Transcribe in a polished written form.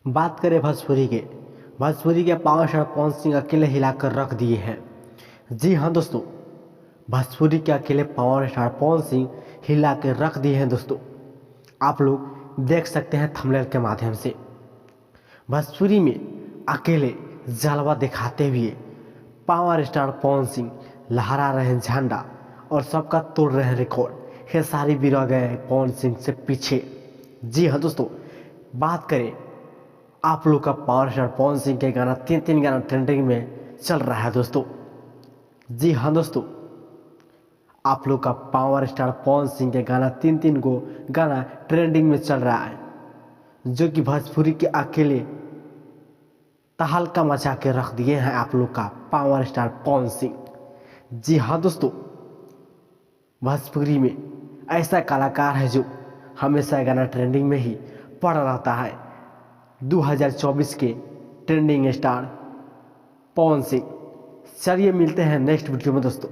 बात करें भोजपुरी के पावर स्टार पवन सिंह अकेले हिलाकर रख दिए हैं। जी हाँ दोस्तों, भोजपुरी के अकेले पावर स्टार पवन सिंह हिला के रख दिए हैं दोस्तों। आप लोग देख सकते हैं थंबनेल के माध्यम से। भोजपुरी में अकेले जलवा दिखाते हुए पावर स्टार पवन सिंह लहरा रहे हैं झंडा और सबका तोड़ रहे हैं रिकॉर्ड। ये सारी भी रह गए हैं पवन सिंह से पीछे। जी हाँ दोस्तों, बात करें आप लोग का पावर स्टार पवन सिंह के गाना तीन गाना ट्रेंडिंग में चल रहा है दोस्तों। जी हाँ दोस्तों, आप लोग का पावर स्टार पवन सिंह के गाना तीन को गाना ट्रेंडिंग में चल रहा है, जो कि भोजपुरी के अकेले तहलका मचा के रख दिए हैं आप लोग का पावर स्टार पवन सिंह। जी हाँ दोस्तों, भोजपुरी में ऐसा कलाकार है जो हमेशा गाना ट्रेंडिंग में ही पड़ा रहता है। 2024 के ट्रेंडिंग स्टार पवन सिंह। चलिए मिलते हैं नेक्स्ट वीडियो में दोस्तों।